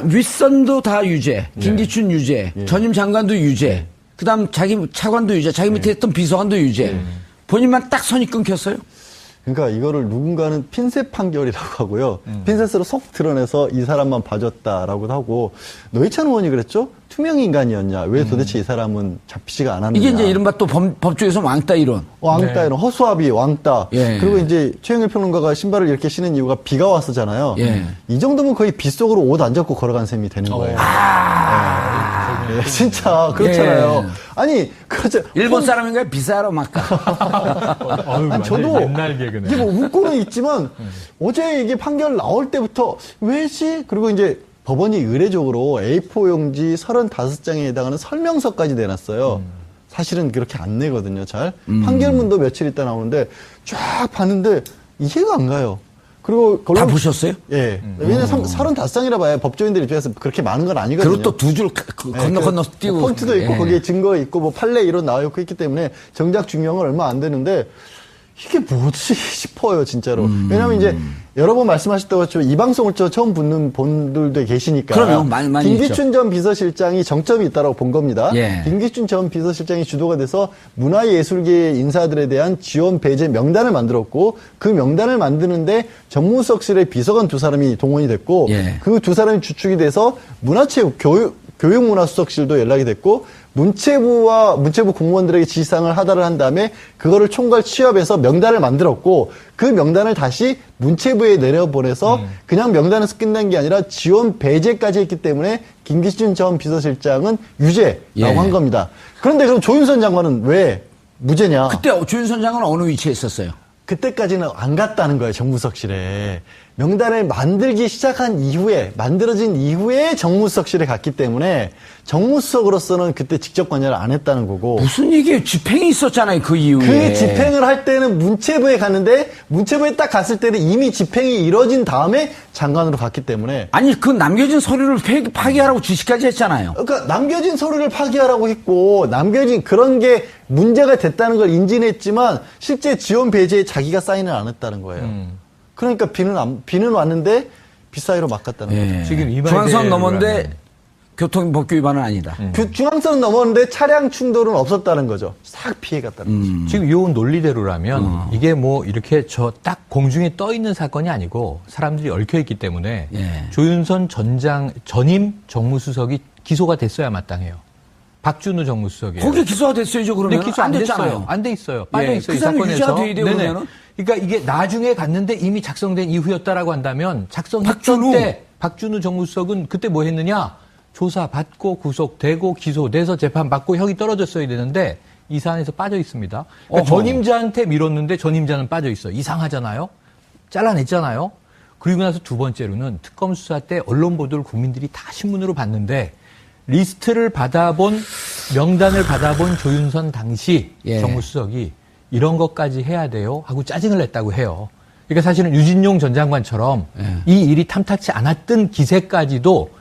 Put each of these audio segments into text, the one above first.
윗선도 다 유죄, 김기춘 유죄, 전임 장관도 유죄, 그다음 자기 차관도 유죄, 자기 밑에 있던 비서관도 유죄. 본인만 딱 선이 끊겼어요? 그러니까 이거를 누군가는 핀셋 판결이라고 하고요. 핀셋으로 속 드러내서 이 사람만 봐줬다라고도 하고, 노회찬 의원이 그랬죠? 투명 인간이었냐? 왜 도대체 이 사람은 잡히지가 않았느냐? 이게 이제 이른바 또 법조에서 왕따 이론. 왕따 이론, 허수아비, 왕따. 예. 그리고 이제 최영일 평론가가 신발을 이렇게 신은 이유가 비가 왔었잖아요. 예. 이 정도면 거의 비 속으로 옷 안 접고 걸어간 셈이 되는 거예요. 네, 진짜 그렇잖아요. 예. 아니, 그렇죠. 일본 사람인가요? 비싸로 막가. 아니, 저도 옛날 개그네. 이게 뭐 웃고는 있지만 어제 이게 판결 나올 때부터 왜지? 그리고 이제 법원이 의례적으로 A4 용지 35장에 해당하는 설명서까지 내놨어요. 사실은 그렇게 안 내거든요, 잘. 판결문도 며칠 있다 나오는데 쫙 봤는데 이해가 안 가요. 그리고 다 보셨어요? 예. 왜냐면 35장이라 봐야 법조인들 입장에서 그렇게 많은 건 아니거든요. 그리고 또 두 줄 건너 띄우고. 폰트도 있고 거기에 증거 있고 뭐 판례 이론 나와 있고 있기 때문에 정작 중요한 건 얼마 안 되는데 이게 뭐지 싶어요, 진짜로. 왜냐면 이제 여러 번 말씀하셨다고 했지만 이 방송을 처음 듣는 분들도 계시니까. 그럼요, 많이 김기춘 전 비서실장이 정점이 있다고 본 겁니다. 예. 김기춘 전 비서실장이 주도가 돼서 문화예술계 인사들에 대한 지원 배제 명단을 만들었고 그 명단을 만드는데 정무수석실의 비서관 2사람이 동원이 됐고 예. 그 2사람이 주축이 돼서 문화체육 교육문화수석실도 연락이 됐고 문체부 공무원들에게 지시사항을 하달을 한 다음에 그거를 총괄 취합해서 명단을 만들었고 그 명단을 다시 문체부에 내려보내서 그냥 명단에서 끝난 게 아니라 지원 배제까지 했기 때문에 김기춘 전 비서실장은 유죄라고 한 겁니다. 그런데 그럼 조윤선 장관은 왜 무죄냐? 그때 조윤선 장관은 어느 위치에 있었어요? 그때까지는 안 갔다는 거예요, 정무수석실에. 명단을 만들어진 이후에 정무수석실에 갔기 때문에 정무수석으로서는 그때 직접 관여를 안 했다는 거고. 무슨 얘기예요? 집행이 있었잖아요, 그 이후에. 그 집행을 할 때는 문체부에 갔는데 문체부에 딱 갔을 때는 이미 집행이 이뤄진 다음에 장관으로 갔기 때문에. 아니, 그 남겨진 서류를 파기하라고 지시까지 했잖아요. 그러니까 남겨진 서류를 파기하라고 했고 남겨진 그런 게 문제가 됐다는 걸 인지는 했지만 실제 지원 배제에 자기가 사인을 안 했다는 거예요. 그러니까 비는 왔는데 비 사이로 막았다는 거죠. 지금 이 중앙선 넘었는데 교통법규 위반은 아니다. 중앙선 넘었는데 차량 충돌은 없었다는 거죠. 싹 피해갔다는 거죠. 지금 요 논리대로라면 이게 뭐 이렇게 딱 공중에 떠 있는 사건이 아니고 사람들이 얽혀 있기 때문에 조윤선 전임 정무수석이 기소가 됐어야 마땅해요. 박준우 정무수석이에요. 거기에 기소가 됐어요, 그러면. 기소 안 됐어요. 안 돼 있어요. 빠져 있어요. 그 사람이 유죄가 돼야 돼요, 그러면은. 그러니까 이게 나중에 갔는데 이미 작성된 이후였다라고 한다면 작성했던 때 박준우 정무수석은 그때 뭐 했느냐? 조사받고 구속되고 기소돼서 재판받고 형이 떨어졌어야 되는데 이 사안에서 빠져 있습니다. 그러니까 전임자한테 밀었는데 전임자는 빠져 있어. 이상하잖아요. 잘라냈잖아요. 그리고 나서 두 번째로는 특검 수사 때 언론 보도를 국민들이 다 신문으로 봤는데 리스트를 명단을 받아본 조윤선 당시 정무수석이 이런 것까지 해야 돼요 하고 짜증을 냈다고 해요. 그러니까 사실은 유진용 전 장관처럼 이 일이 탐탁치 않았던 기세까지도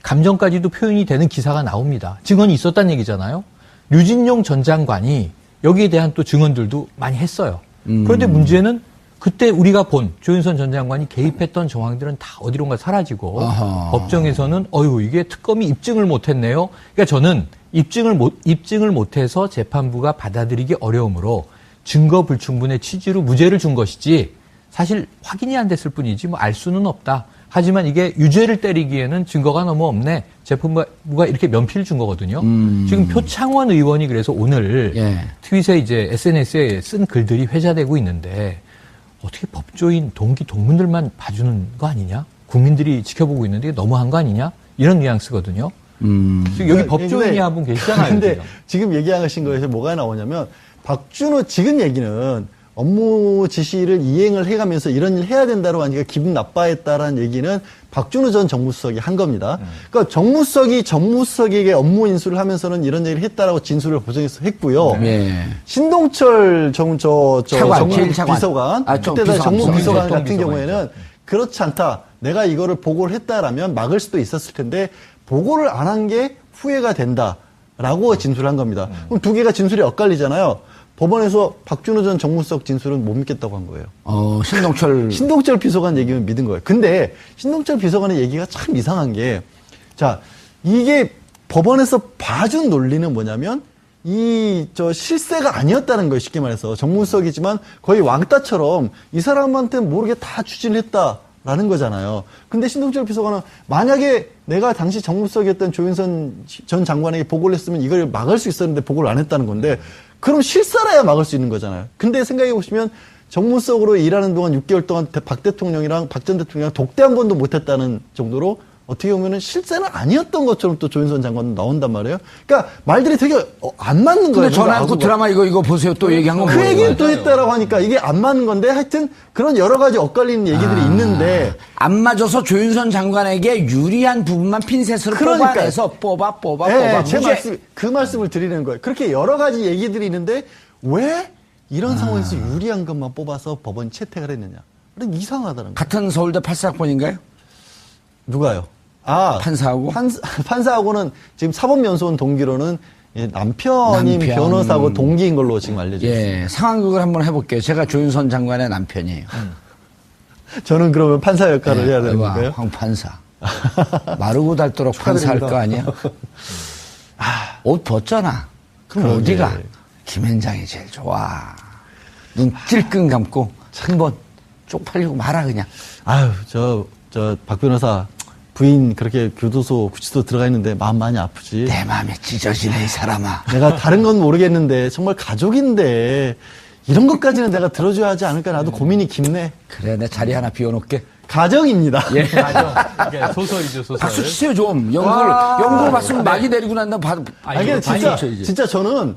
감정까지도 표현이 되는 기사가 나옵니다. 증언이 있었다는 얘기잖아요. 유진용 전 장관이 여기에 대한 또 증언들도 많이 했어요. 그런데 문제는 그때 우리가 본 조윤선 전 장관이 개입했던 정황들은 다 어디론가 사라지고 법정에서는 이게 특검이 입증을 못했네요. 그러니까 저는 입증을 못해서 재판부가 받아들이기 어려우므로 증거 불충분의 취지로 무죄를 준 것이지 사실 확인이 안 됐을 뿐이지 뭐 알 수는 없다. 하지만 이게 유죄를 때리기에는 증거가 너무 없네. 재판부가 이렇게 면피를 준 거거든요. 지금 표창원 의원이 그래서 오늘 트윗에 이제 SNS에 쓴 글들이 회자되고 있는데 어떻게 법조인 동문들만 봐주는 거 아니냐? 국민들이 지켜보고 있는데 너무한 거 아니냐? 이런 뉘앙스거든요. 지금 여기 법조인이 한 분 계시잖아요. 근데 지금 얘기하신 거에서 뭐가 나오냐면 박준호 지금 얘기는 업무 지시를 이행을 해가면서 이런 일 해야 된다고 하니까 기분 나빠했다라는 얘기는 박준호 전 정무수석이 한 겁니다. 그러니까 정무수석에게 업무 인수를 하면서는 이런 얘기를 했다라고 진술을 보정해서 했고요. 신동철 비서관, 그때 정무비서관 같은 경우에는 그렇지 않다. 내가 이거를 보고를 했다라면 막을 수도 있었을 텐데 보고를 안 한 게 후회가 된다라고 진술한 겁니다. 그럼 두 개가 진술이 엇갈리잖아요. 법원에서 박준호 전 정무수석 진술은 못 믿겠다고 한 거예요. 신동철 비서관 얘기는 믿은 거예요. 근데 신동철 비서관의 얘기가 참 이상한 게, 자, 이게 법원에서 봐준 논리는 뭐냐면, 실세가 아니었다는 거예요. 쉽게 말해서. 정무수석이지만 거의 왕따처럼 이 사람한테 모르게 다 추진했다라는 거잖아요. 근데 신동철 비서관은 만약에 내가 당시 정무수석이었던 조윤선 전 장관에게 보고를 했으면 이걸 막을 수 있었는데 보고를 안 했다는 건데, 그럼 실사라야 막을 수 있는 거잖아요. 근데 생각해 보시면 정무수석으로 일하는 동안 6개월 동안 박 대통령이랑 박 전 대통령이랑 독대 한 번도 못했다는 정도로 어떻게 보면은 실세는 아니었던 것처럼 또 조윤선 장관은 나온단 말이에요. 그러니까 말들이 되게 안 맞는 거예요. 근데 전화 안고 드라마 이거 보세요. 또 얘기한 건 그 얘기는 또 했다라고 하니까 이게 안 맞는 건데, 하여튼 그런 여러 가지 엇갈리는 얘기들이 있는데, 안 맞아서 조윤선 장관에게 유리한 부분만 핀셋으로 뽑아내서 뽑아. 그 말씀을 드리는 거예요. 그렇게 여러 가지 얘기들이 있는데 왜 이런 상황에서 유리한 것만 뽑아서 법원 채택을 했느냐? 이상하다는 거예요. 같은 서울대 84학번인가요? 누가요? 판사하고? 판사하고는 지금 사법연수원 동기로는 남편이 변호사하고 동기인 걸로 지금 알려져 있습니다. 예, 상황극을 한번 해볼게요. 제가 조윤선 장관의 남편이에요. 저는 그러면 판사 역할을 해야 되는 건가요? 황 판사. 마르고 닳도록 판사할 거 아니야? 옷 벗잖아. 그럼 어디가? 김현장이 제일 좋아. 눈 찔끔 감고 한 번 쪽팔리고 말아 그냥. 박 변호사 부인 그렇게 교도소 구치소 들어가 있는데 마음 많이 아프지. 내 마음에 찢어지네 이 사람아. 내가 다른 건 모르겠는데 정말 가족인데 이런 것까지는 내가 들어줘야 하지 않을까. 나도 고민이 깊네. 그래, 내 자리 하나 비워놓게. 가정입니다. 예. 가정. 소설이죠, 소설. 박수 치세요 좀. 연구를 봤으면 막이 내리고 난 다음 아니, 진짜 저는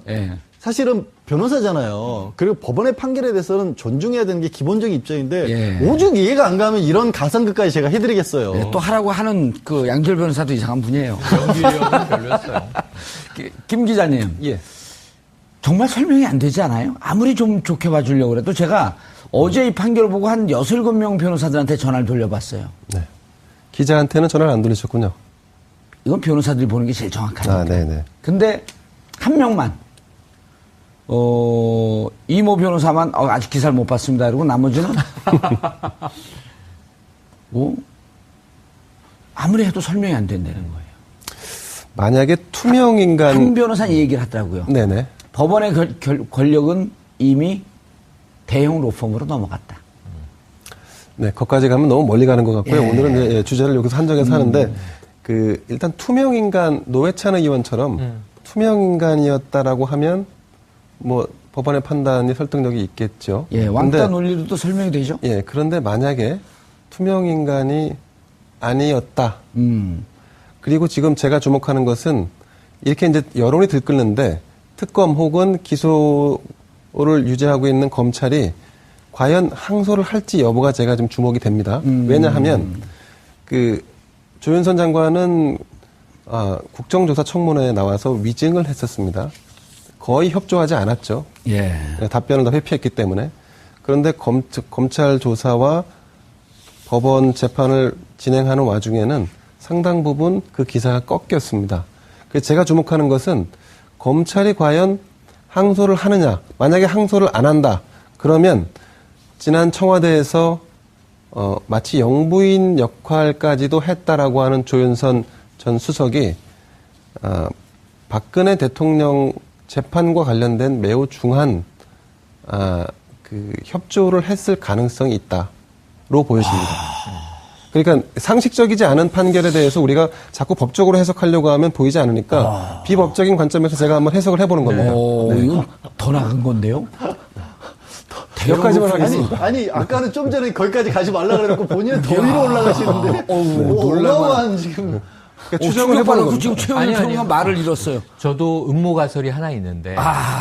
사실은 변호사잖아요. 그리고 법원의 판결에 대해서는 존중해야 되는 게 기본적인 입장인데 오죽 이해가 안 가면 이런 가상극까지 제가 해드리겠어요. 또 하라고 하는 그 양질 변호사도 이상한 분이에요. 연기력은 별로였어요. 김 기자님. 예. 정말 설명이 안 되지 않아요? 아무리 좀 좋게 봐주려고 그래도 제가 어제 이 판결을 보고 한 6, 7명 변호사들한테 전화를 돌려봤어요. 네. 기자한테는 전화를 안 돌리셨군요. 이건 변호사들이 보는 게 제일 정확하니까. 네네. 근데 한 명만, 이모 변호사만, 아직 기사를 못 봤습니다. 그러고 나머지는, 아무리 해도 설명이 안 된다는 거예요. 만약에 투명 인간. 한 변호사는 이 얘기를 하더라고요. 네네. 법원의 권력은 이미 대형 로펌으로 넘어갔다. 네, 거기까지 가면 너무 멀리 가는 것 같고요. 오늘은 주제를 여기서 한정해서 하는데, 일단 투명인간, 노회찬 의원처럼 투명인간이었다라고 하면, 법원의 판단이 설득력이 있겠죠. 예, 왕따 논리도 또 설명이 되죠? 예, 그런데 만약에 투명인간이 아니었다. 그리고 지금 제가 주목하는 것은, 이렇게 이제 여론이 들끓는데, 특검 혹은 기소를 유지하고 있는 검찰이 과연 항소를 할지 여부가 제가 좀 주목이 됩니다. 왜냐하면 조윤선 장관은 국정조사 청문회에 나와서 위증을 했었습니다. 거의 협조하지 않았죠. 예. 답변을 다 회피했기 때문에. 그런데 검찰 조사와 법원 재판을 진행하는 와중에는 상당 부분 그 기사가 꺾였습니다. 그래서 제가 주목하는 것은 검찰이 과연 항소를 하느냐. 만약에 항소를 안 한다. 그러면 지난 청와대에서 마치 영부인 역할까지도 했다라고 하는 조윤선 전 수석이 박근혜 대통령 재판과 관련된 매우 중한 협조를 했을 가능성이 있다로 보여집니다. 그러니까 상식적이지 않은 판결에 대해서 우리가 자꾸 법적으로 해석하려고 하면 보이지 않으니까 비법적인 관점에서 제가 한번 해석을 해보는 겁니다. 이건 더 나은 건데요? 여기까지만 하겠습니다. 아니, 아까는 좀 전에 거기까지 가지 말라 그래놓고 본인은 더 위로 올라가시는데. 놀라운 지금. 그러니까 추정을 해보는 겁니다. 지금 최영희가 말을 잃었어요. 저도 음모가설이 하나 있는데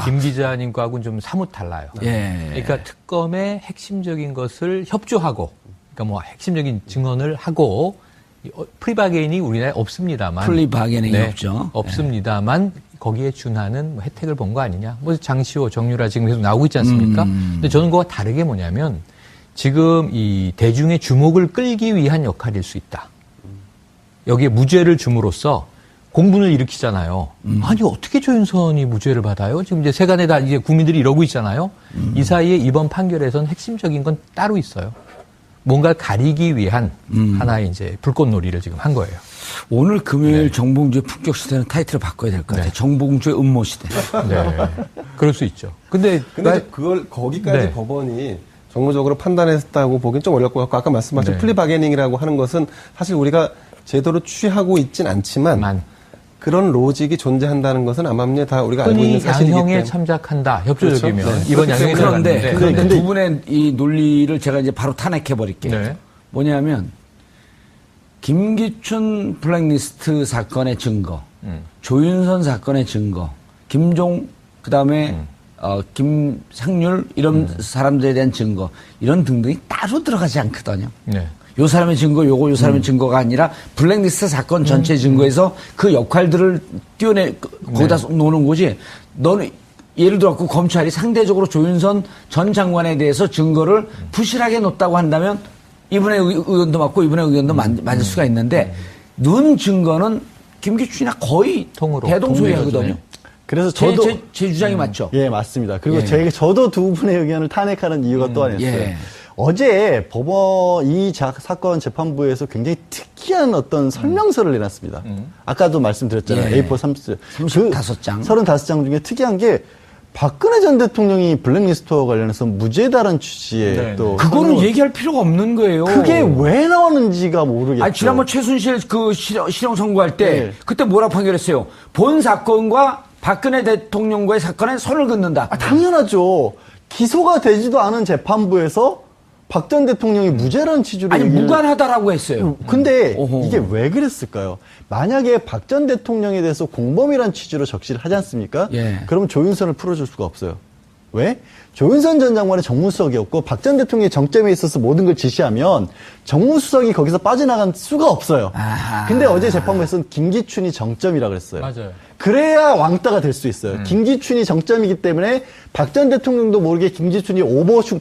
김 기자님과는 좀 사뭇 달라요. 예. 그러니까 특검의 핵심적인 것을 협조하고, 그러니까 핵심적인 증언을 하고, 프리바게인이 우리나라에 없습니다만. 프리바게닝이 없죠. 없습니다만 거기에 준하는 혜택을 본 거 아니냐. 장시호, 정유라 지금 계속 나오고 있지 않습니까? 근데 저는 그거와 다르게 뭐냐면 지금 이 대중의 주목을 끌기 위한 역할일 수 있다. 여기에 무죄를 줌으로써 공분을 일으키잖아요. 아니 어떻게 조윤선이 무죄를 받아요? 지금 이제 세간에 다 이제 국민들이 이러고 있잖아요. 이 사이에 이번 판결에선 핵심적인 건 따로 있어요. 뭔가를 가리기 위한 하나의 이제 불꽃놀이를 지금 한 거예요. 오늘 금요일 정봉주의 품격 시대는 타이틀을 바꿔야 될 것 같아요. 정봉주의 음모 시대. 네. 그럴 수 있죠. 근데 그걸 거기까지 네. 법원이 정무적으로 판단했다고 보기엔 좀 어렵고 아까 말씀하신 네. 플리바게닝이라고 하는 것은 사실 우리가 제대로 취하고 있진 않지만 그런 로직이 존재한다는 것은 암암리에 다 우리가 알고 있는 흔히 사실이기 때문에. 양형에 참작한다. 협조적이면. 그렇죠? 네. 이번 양형에 그런데 두 분의 이 논리를 제가 이제 바로 탄핵해 버릴게요. 네. 뭐냐면 김기춘 블랙리스트 사건의 증거, 조윤선 사건의 증거, 김종 그다음에 김상률 이런 사람들에 대한 증거 이런 등등이 따로 들어가지 않거든요. 네. 요 사람의 증거, 요 사람의 증거가 아니라 블랙리스트 사건 전체 증거에서 그 역할들을 거기다 놓는 거지. 너는 예를 들어 갖고 검찰이 상대적으로 조윤선 전 장관에 대해서 증거를 부실하게 놓았다고 한다면 이분의 의견도 맞고 이분의 의견도 맞을 수가 있는데 눈 증거는 김기춘이나 거의 통으로, 대동소이하거든요. 그래서 저도 제 주장이 맞죠. 예, 맞습니다. 그리고 저도 두 분의 의견을 탄핵하는 이유가 또 하나 있어요. 예. 어제 법원 이 사건 재판부에서 굉장히 특이한 어떤 설명서를 내놨습니다. 아까도 말씀드렸잖아요. 예. A4 30장. 35장. 35장 중에 특이한 게 박근혜 전 대통령이 블랙리스트와 관련해서 무죄다라는 취지의 네. 또 그거는 얘기할 필요가 없는 거예요. 그게 왜 나오는지가 모르겠죠. 아니, 지난번 최순실 그 실형 선고할 때 네. 그때 뭐라 판결했어요? 본 사건과 박근혜 대통령과의 사건에 선을 긋는다. 당연하죠. 기소가 되지도 않은 재판부에서 박 전 대통령이 무죄라는 취지로 아니 얘기를 무관하다라고 했어요. 근데 어허. 이게 왜 그랬을까요? 만약에 박 전 대통령에 대해서 공범이란 취지로 적시를 하지 않습니까? 예. 그럼 조윤선을 풀어줄 수가 없어요. 왜? 조윤선 전 장관의 정무수석이었고 박 전 대통령의 정점에 있어서 모든 걸 지시하면 정무수석이 거기서 빠져나갈 수가 없어요. 아하. 근데 어제 재판부에서는 김기춘이 정점이라고 그랬어요. 맞아요. 그래야 왕따가 될 수 있어요. 김기춘이 정점이기 때문에 박 전 대통령도 모르게 김기춘이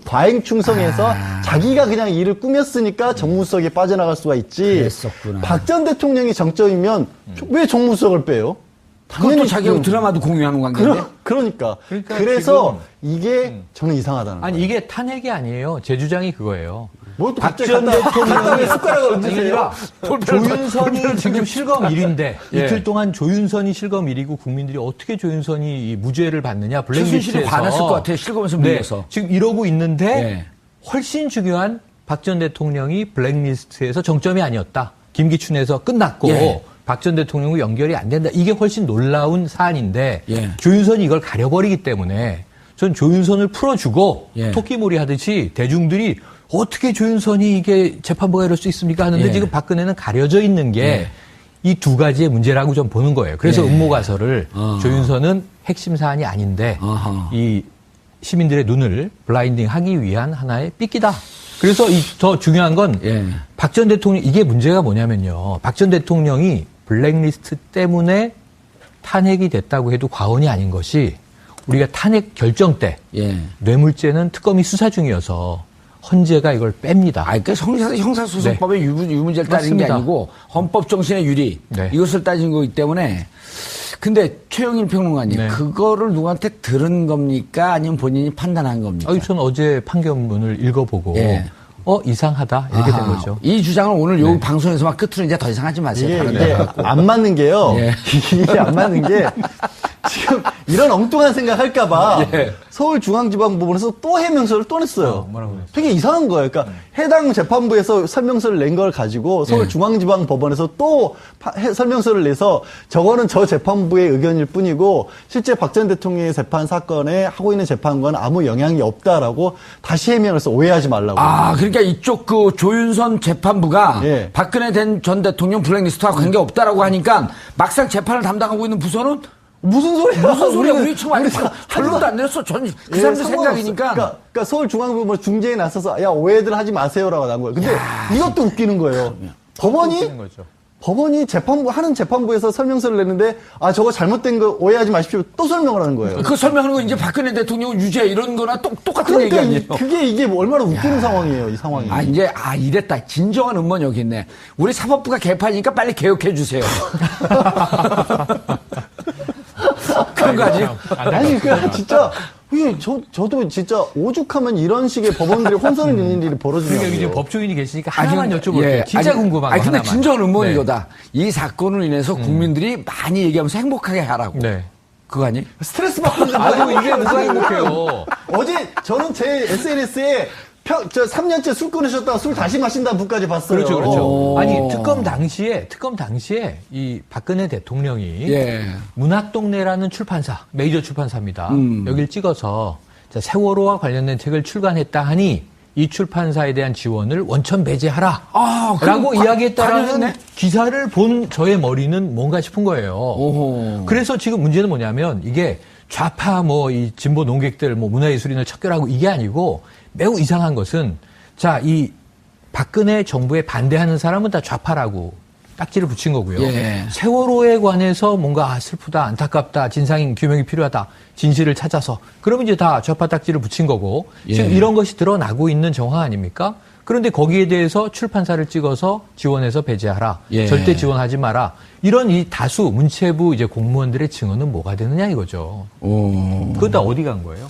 과잉 충성해서 자기가 그냥 일을 꾸몄으니까 정무수석에 빠져나갈 수가 있지. 그랬었구나. 박 전 대통령이 정점이면 왜 정무수석을 빼요? 그것도 자기하고 드라마도 공유하는 관계인데. 그러니까. 그러니까 그래서 이게 저는 이상하다는 거예요. 아니 이게 탄핵이 아니에요. 제 주장이 그거예요. 뭘 또 박 갑자기 전 대통령이 숟가락을 얹으세요? 조윤선이 지금 실검 1인데 예. 이틀 동안 조윤선이 실검 1이고 국민들이 어떻게 조윤선이 이 무죄를 받느냐 최순실이 블랙리스트에서 반했을 것 같아요. 실검에서 네, 밀려서. 지금 이러고 있는데 예. 훨씬 중요한 박 전 대통령이 블랙리스트에서 정점이 아니었다. 김기춘에서 끝났고 예. 박 전 대통령과 연결이 안 된다. 이게 훨씬 놀라운 사안인데 예. 조윤선이 이걸 가려버리기 때문에 전 조윤선을 풀어주고 예. 토끼몰이 하듯이 대중들이 어떻게 조윤선이 이게 재판부가 이럴 수 있습니까 하는데 예. 지금 박근혜는 가려져 있는 게 이 두 가지의 문제라고 좀 보는 거예요. 그래서 예. 음모가설을 조윤선은 핵심 사안이 아닌데 어허. 이 시민들의 눈을 블라인딩 하기 위한 하나의 삐끼다. 그래서 더 중요한 건 예. 박 전 대통령 이게 문제가 뭐냐면요. 박 전 대통령이 블랙리스트 때문에 탄핵이 됐다고 해도 과언이 아닌 것이 우리가 탄핵 결정 때 예. 뇌물죄는 특검이 수사 중이어서 헌재가 이걸 뺍니다. 그러니까 형사소송법의 유무죄를 따진 게 맞습니다. 아니고 헌법 정신의 유리 네. 이것을 따진 거기 때문에 근데 최영일 평론가님 네. 그거를 누구한테 들은 겁니까 아니면 본인이 판단한 겁니까? 전 어제 판결문을 읽어보고 예. 이상하다 이렇게 된 아하. 거죠. 이 주장을 오늘 요 방송에서만 끝으로 이제 더 이상 하지 마세요. 이게, 다른 이게 데. 안 맞는 게요. 예. 이게 안 맞는 게 지금 이런 엉뚱한 생각 할까봐 예. 서울중앙지방법원에서 또 해명서를 또 냈어요. 뭐라고 그랬어요? 되게 이상한 거예요. 그러니까 해당 재판부에서 설명서를 낸 걸 가지고 서울중앙지방법원에서 또 설명서를 내서 저거는 저 재판부의 의견일 뿐이고 실제 박 전 대통령의 재판 사건에 하고 있는 재판과는 아무 영향이 없다라고 다시 해명을 해서 오해하지 말라고. 그러니까 이쪽 그 조윤선 재판부가 예. 박근혜 전 대통령 블랙리스트와 관계 없다라고 하니까 막상 재판을 담당하고 있는 부서는 무슨 소리야? 무슨 소리야? 우리 지금 아직 우리가 결론도 안 내렸어. 그 예, 사람들 상관없어. 생각이니까. 그러니까 서울중앙법원 중재에 나서서 야 오해들 하지 마세요라고 난 거예요. 근데 이것도 웃기는 거예요. 웃기는 거죠. 법원이 하는 재판부에서 설명서를 내는데 저거 잘못된 거 오해하지 마십시오. 또 설명을 하는 거예요. 그 설명하는 건 이제 박근혜 대통령 유죄 이런 거나 똑같은 얘기 그러니까 아니에요? 그게 이게 뭐 얼마나 웃기는 상황이에요. 이 상황이. 이랬다. 진정한 음모는 여기 있네. 우리 사법부가 개판이니까 빨리 개혁해 주세요. 그런 거 아니에요? 아니, 그 진짜 이게 저도 진짜 오죽하면 이런 식의 법원들이 혼선을 잇는 일이 그러니까 이제 벌어지냐고요. 법조인이 계시니까 하나만 여쭤볼게요. 예, 진짜 아니, 궁금한 거 아니, 근데 하나만. 진정 의문이 네. 이거다. 이 사건으로 인해서 국민들이 많이 얘기하면서 행복하게 하라고. 네. 그거 아니? 스트레스 받는 거 아이고, 이게 누가 행복해요. 어제 저는 제 SNS에 저 3년째 술 끊으셨다가 술 다시 마신다는 분까지 봤어요. 그렇죠, 그렇죠. 오. 아니, 특검 당시에 이 박근혜 대통령이 예. 문학동네라는 출판사, 메이저 출판사입니다. 여길 찍어서 자, 세월호와 관련된 책을 출간했다 하니 이 출판사에 대한 지원을 원천 배제하라. 아, 라고 그럼 이야기했다라는 관여했네? 기사를 본 저의 머리는 뭔가 싶은 거예요. 오호. 그래서 지금 문제는 뭐냐면 이게 좌파 이 진보 농객들 문화예술인을 척결하고 이게 아니고 매우 이상한 것은 자, 이 박근혜 정부에 반대하는 사람은 다 좌파라고 딱지를 붙인 거고요. 예. 세월호에 관해서 뭔가 슬프다, 안타깝다, 진상 규명이 필요하다, 진실을 찾아서 그러면 이제 다 좌파 딱지를 붙인 거고 예. 지금 이런 것이 드러나고 있는 정황 아닙니까? 그런데 거기에 대해서 출판사를 찍어서 지원해서 배제하라, 예. 절대 지원하지 마라. 이런 이 다수 문체부 이제 공무원들의 증언은 뭐가 되느냐 이거죠. 그거 다 어디 간 거예요?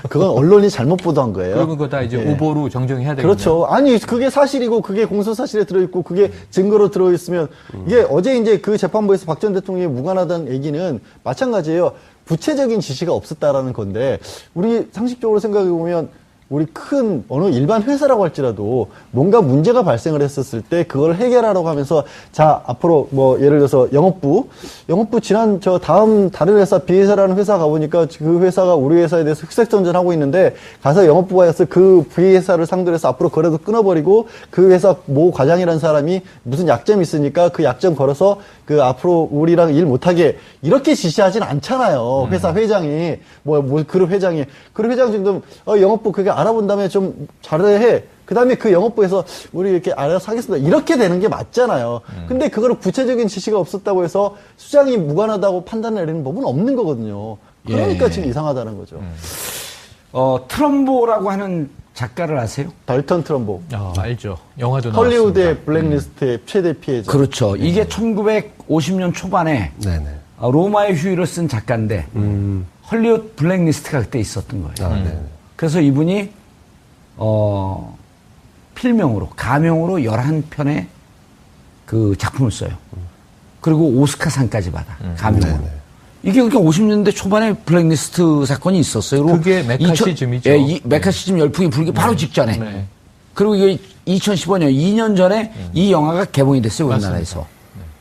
그건 언론이 잘못 보도한 거예요. 그러면 그거 다 이제 예. 오보로 정정해야 되겠네요. 그렇죠. 아니, 그게 사실이고, 그게 공소사실에 들어있고, 그게 증거로 들어있으면, 이게 어제 이제 그 재판부에서 박 전 대통령이 무관하다는 얘기는 마찬가지예요. 구체적인 지시가 없었다라는 건데, 우리 상식적으로 생각해보면, 우리 큰 어느 일반 회사라고 할지라도 뭔가 문제가 발생을 했었을 때 그걸 해결하라고 하면서 자, 앞으로 예를 들어서 영업부 지난 다음 다른 회사 B회사라는 회사 가보니까 그 회사가 우리 회사에 대해서 흑색전전하고 있는데 가서 영업부가 해서 그 B회사를 상대로 해서 앞으로 거래도 끊어버리고 그 회사 모 과장이라는 사람이 무슨 약점이 있으니까 그 약점 걸어서 그 앞으로 우리랑 일 못하게 이렇게 지시하진 않잖아요. 회사 회장이 그룹 회장 정도면 영업부 그게 알아본 다음에 좀 잘해. 그 다음에 그 영업부에서 우리 이렇게 알아서 하겠습니다. 이렇게 되는 게 맞잖아요. 근데 그거를 구체적인 지시가 없었다고 해서 수장이 무관하다고 판단을 내리는 법은 없는 거거든요. 그러니까 예. 지금 이상하다는 거죠. 트럼보라고 하는 작가를 아세요? 달턴 트럼보. 알죠. 영화도 헐리우드의 나왔습니다. 블랙리스트의 최대 피해자. 그렇죠. 이게 1950년 초반에 네네. 로마의 휴일을 쓴 작가인데 헐리우드 블랙리스트가 그때 있었던 거예요. 네. 그래서 이분이 필명으로 가명으로 11편의 그 작품을 써요. 그리고 오스카상까지 받아. 가명으로. 네네. 이게 그러니까 50년대 초반에 블랙리스트 사건이 있었어요. 그리고 그게 메카시즘이죠. 메카시즘 열풍이 불기 바로 직전에. 네. 그리고 이게 2015년, 2년 전에 이 영화가 개봉이 됐어요, 우리나라에서.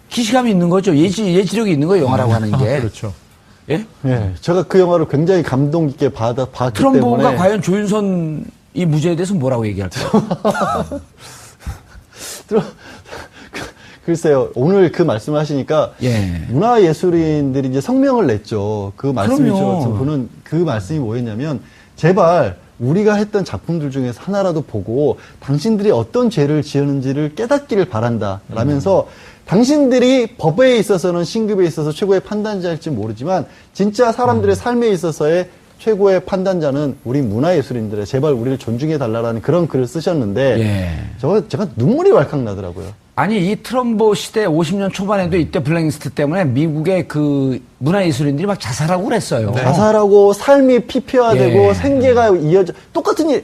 기시감이 있는 거죠. 예지력이 있는 거예요, 영화라고 하는 게. 그렇죠. 예? 예, 제가 그 영화를 굉장히 감동 깊게 봤기 트럼보가 때문에 과연 조윤선 이 무죄에 대해서 뭐라고 얘기할까요? 글쎄요, 오늘 그 말씀을 하시니까 예. 문화예술인들이 이제 성명을 냈죠. 그 말씀이 그럼요. 저는 그 말씀이 뭐였냐면 제발 우리가 했던 작품들 중에서 하나라도 보고 당신들이 어떤 죄를 지었는지를 깨닫기를 바란다 라면서 당신들이 법에 있어서는 신급에 있어서 최고의 판단자일지 모르지만 진짜 사람들의 삶에 있어서의 최고의 판단자는 우리 문화예술인들의 제발 우리를 존중해 달라라는 그런 글을 쓰셨는데 예. 제가 눈물이 왈칵 나더라고요. 아니, 이 트럼보 시대 50년 초반에도 이때 블랙리스트 때문에 미국의 그 문화예술인들이 막 자살하고 그랬어요. 자살하고 삶이 피폐화되고 예. 생계가 이어져 똑같은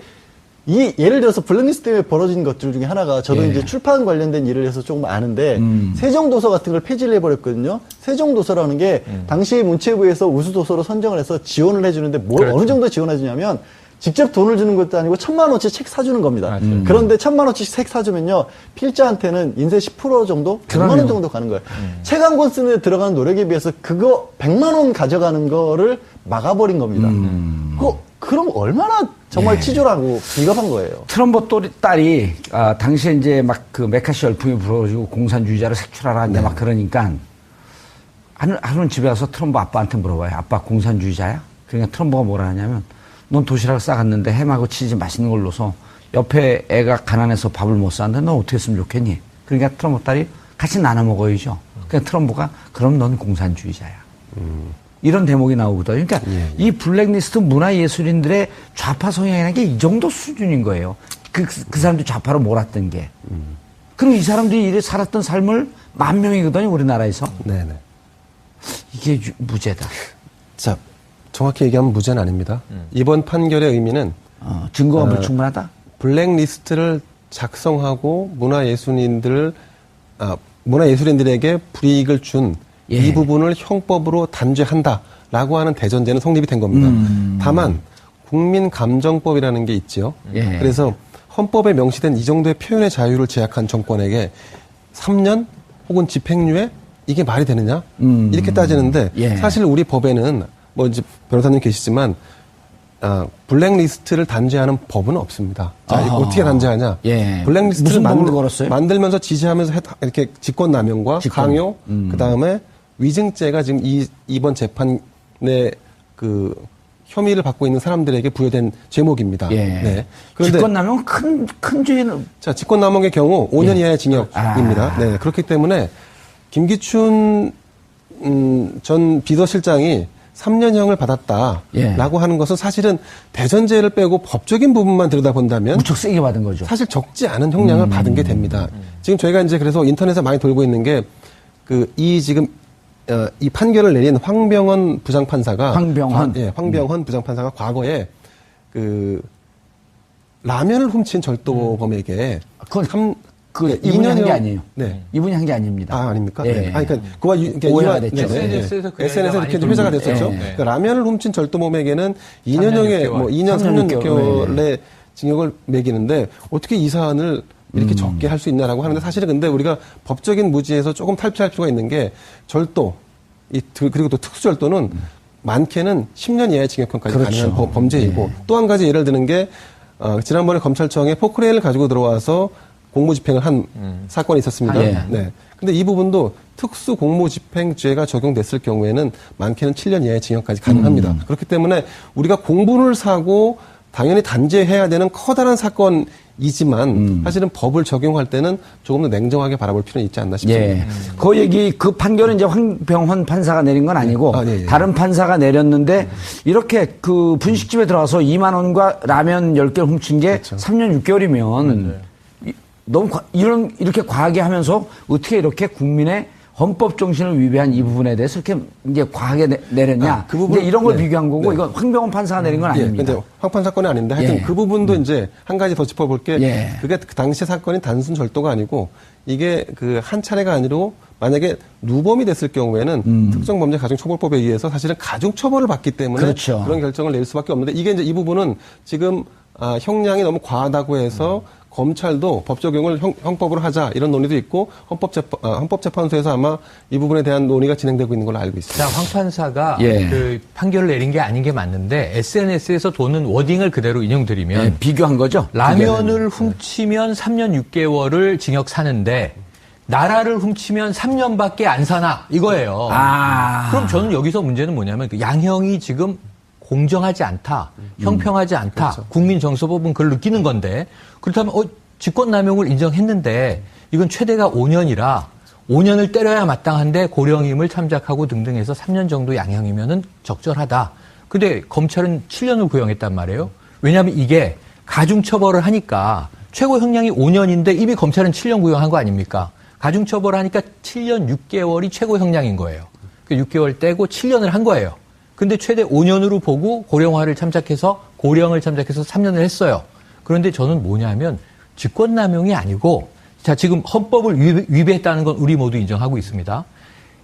예를 들어서 블랙리스트 때문에 벌어진 것들 중에 하나가 저도 예. 이제 출판 관련된 일을 해서 조금 아는데 세종도서 같은 걸 폐지를 해버렸거든요. 세종도서라는 게 당시 문체부에서 우수도서로 선정을 해서 지원을 해주는데 그렇죠. 어느 정도 지원해주냐면 직접 돈을 주는 것도 아니고 1,000만 원치 책 사주는 겁니다. 그런데 1,000만 원치 책 사주면요 필자한테는 인세 10% 정도, 100만 원 정도 가는 거예요. 책 한 권 쓰는 데 들어가는 노력에 비해서 그거 100만 원 가져가는 거를 막아버린 겁니다. 그럼 얼마나 정말 치졸하고 비겁한 거예요. 트럼보 딸이 당시에 이제 막 그 메카시 열풍이 불어지고 공산주의자를 색출하라 이제 막 그러니까 하루는 집에 와서 트럼보 아빠한테 물어봐요. 아빠 공산주의자야? 그러니까 트럼보가 뭐라 하냐면 넌 도시락을 싸갔는데 햄하고 치즈 맛있는 걸 넣어서 옆에 애가 가난해서 밥을 못 사는데 넌 어떻게 했으면 좋겠니? 그러니까 트럼보 딸이 같이 나눠 먹어야죠. 그러니까 트럼보가 그럼 넌 공산주의자야. 이런 대목이 나오거든요. 그러니까 이 블랙리스트 문화예술인들의 좌파 성향이라는 게 이 정도 수준인 거예요. 그 사람들이 좌파로 몰았던 게. 그럼 이 사람들이 살았던 삶을 10,000명이거든요, 우리나라에서. 네네. 이게 무죄다. 자, 정확히 얘기하면 무죄는 아닙니다. 이번 판결의 의미는 증거가 불충분하다? 블랙리스트를 작성하고 문화예술인들에게 불이익을 준 이 예. 부분을 형법으로 단죄한다라고 하는 대전제는 성립이 된 겁니다. 다만 국민감정법이라는 게 있죠. 예. 그래서 헌법에 명시된 이 정도의 표현의 자유를 제약한 정권에게 3년 혹은 집행유예 이게 말이 되느냐 이렇게 따지는데 예. 사실 우리 법에는 뭐 이제 변호사님 계시지만 블랙리스트를 단죄하는 법은 없습니다. 자, 이거 어떻게 단죄하냐? 예. 블랙리스트를 무슨 법으로 걸었어요? 만들면서 지시하면서 이렇게 직권남용과 강요, 그 다음에 위증죄가 지금 이번 재판의 그 혐의를 받고 있는 사람들에게 부여된 제목입니다. 예. 네. 그런데 직권남용 큰 죄는 자, 직권남용의 경우 5년 이하의 징역입니다. 네. 그렇기 때문에 김기춘 전 비서실장이 3년형을 받았다라고 예. 하는 것은 사실은 대전제를 빼고 법적인 부분만 들여다본다면 무척 세게 받은 거죠. 사실 적지 않은 형량을 받은 게 됩니다. 지금 저희가 이제 그래서 인터넷에 많이 돌고 있는 게 이 판결을 내린 황병헌 부장판사가 황병헌 부장판사가 과거에 그 라면을 훔친 절도범에게 그건 이분이 한 게 아니에요. 네. 이분이 한 게 아닙니다. 아, 아닙니까? 예. 네. 그러니까 그와 오해가 됐죠. SNS에서 그 SNS에서 많이 이렇게 회자가 돌고 됐었죠. 네. 그러니까 라면을 훔친 절도범에게는 2년형의 2년, 3년 6개월의 징역을 매기는데 어떻게 이 사안을 이렇게 적게 할 수 있냐라고 하는데 사실은 근데 우리가 법적인 무지에서 조금 탈피할 필요가 있는 게 절도, 그리고 또 특수절도는 많게는 10년 이하의 징역형까지 그렇죠. 가능한 범죄이고 또 한 가지 예를 드는 게 지난번에 검찰청에 포크레인을 가지고 들어와서 공무집행을 한 사건이 있었습니다. 예. 네. 근데 이 부분도 특수 공무집행죄가 적용됐을 경우에는 많게는 7년 이하의 징역까지 가능합니다. 그렇기 때문에 우리가 공분을 사고 당연히 단죄해야 되는 커다란 사건이지만 사실은 법을 적용할 때는 조금 더 냉정하게 바라볼 필요는 있지 않나 싶습니다. 예. 그 판결은 이제 황병헌 판사가 내린 건 아니고 예. 다른 판사가 내렸는데 이렇게 그 분식집에 들어와서 2만 원과 라면 10개를 훔친 게 그렇죠. 3년 6개월이면 너무 이렇게 과하게 하면서 어떻게 이렇게 국민의 헌법 정신을 위배한 이 부분에 대해서 이렇게 이제 과하게 내렸냐. 그 부분, 이제 이런 걸 네. 비교한 거고 이건 황병헌 판사가 내린 건 아닙니다. 근데 황판 사건이 아닌데 하여튼 예. 그 부분도 이제 한 가지 더 짚어볼 게 예. 그게 그 당시 사건이 단순 절도가 아니고 이게 그 한 차례가 아니고 만약에 누범이 됐을 경우에는 특정범죄 가중처벌법에 의해서 사실은 가중처벌을 받기 때문에 그렇죠. 그런 결정을 낼 수밖에 없는데 이게 이제 이 부분은 지금 형량이 너무 과하다고 해서 검찰도 법 적용을 형법으로 하자 이런 논의도 있고 헌법재판소에서 아마 이 부분에 대한 논의가 진행되고 있는 걸로 알고 있습니다. 자, 황 판사가 예. 그 판결을 내린 게 아닌 게 맞는데 SNS에서 도는 워딩을 그대로 인용드리면 예, 비교한 거죠. 라면을 훔치면 3년 6개월을 징역 사는데 나라를 훔치면 3년밖에 안 사나 이거예요. 그럼 저는 여기서 문제는 뭐냐면 그 양형이 지금 공정하지 않다, 형평하지 않다. 그렇죠. 국민정서법은 그걸 느끼는 건데 그렇다면 직권남용을 인정했는데 이건 최대가 5년이라 5년을 때려야 마땅한데 고령임을 참작하고 등등 해서 3년 정도 양형이면은 적절하다. 근데 검찰은 7년을 구형했단 말이에요. 왜냐하면 이게 가중처벌을 하니까 최고 형량이 5년인데 이미 검찰은 7년 구형한 거 아닙니까? 가중처벌하니까 7년 6개월이 최고 형량인 거예요. 그 6개월 떼고 7년을 한 거예요. 근데 최대 5년으로 보고 고령을 참작해서 3년을 했어요. 그런데 저는 뭐냐면 직권남용이 아니고 자 지금 헌법을 위배했다는 건 우리 모두 인정하고 있습니다.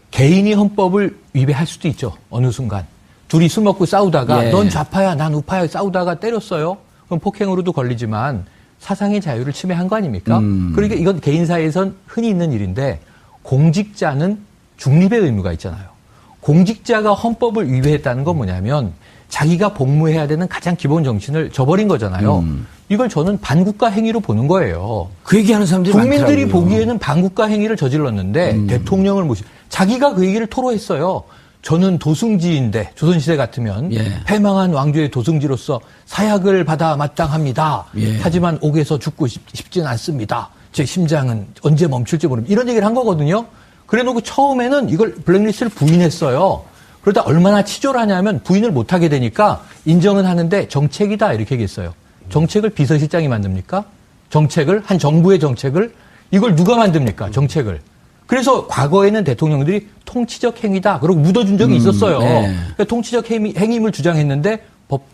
개인이 헌법을 위배할 수도 있죠. 어느 순간. 둘이 술 먹고 싸우다가 예. 넌 좌파야 난 우파야 싸우다가 때렸어요. 그럼 폭행으로도 걸리지만 사상의 자유를 침해한 거 아닙니까? 그러니까 이건 개인 사이에선 흔히 있는 일인데 공직자는 중립의 의무가 있잖아요. 공직자가 헌법을 위배했다는 건 뭐냐면 자기가 복무해야 되는 가장 기본 정신을 저버린 거잖아요. 이걸 저는 반국가 행위로 보는 거예요. 그 얘기하는 사람들이 국민들이 많더라고요. 보기에는 반국가 행위를 저질렀는데 대통령을 자기가 그 얘기를 토로했어요. 저는 도승지인데 조선시대 같으면 예. 패망한 왕조의 도승지로서 사약을 받아 마땅합니다. 예. 하지만 옥에서 죽고 싶진 않습니다. 제 심장은 언제 멈출지 모릅니다. 이런 얘기를 한 거거든요. 그래놓고 처음에는 이걸 블랙리스트를 부인했어요. 그러다 얼마나 치졸하냐면 부인을 못하게 되니까 인정은 하는데 정책이다 이렇게 얘기했어요. 정책을 비서실장이 만듭니까? 정책을 한 정부의 정책을 이걸 누가 만듭니까? 정책을. 그래서 과거에는 대통령들이 통치적 행위다. 그러고 묻어준 적이 있었어요. 네. 그러니까 통치적 행위임을 주장했는데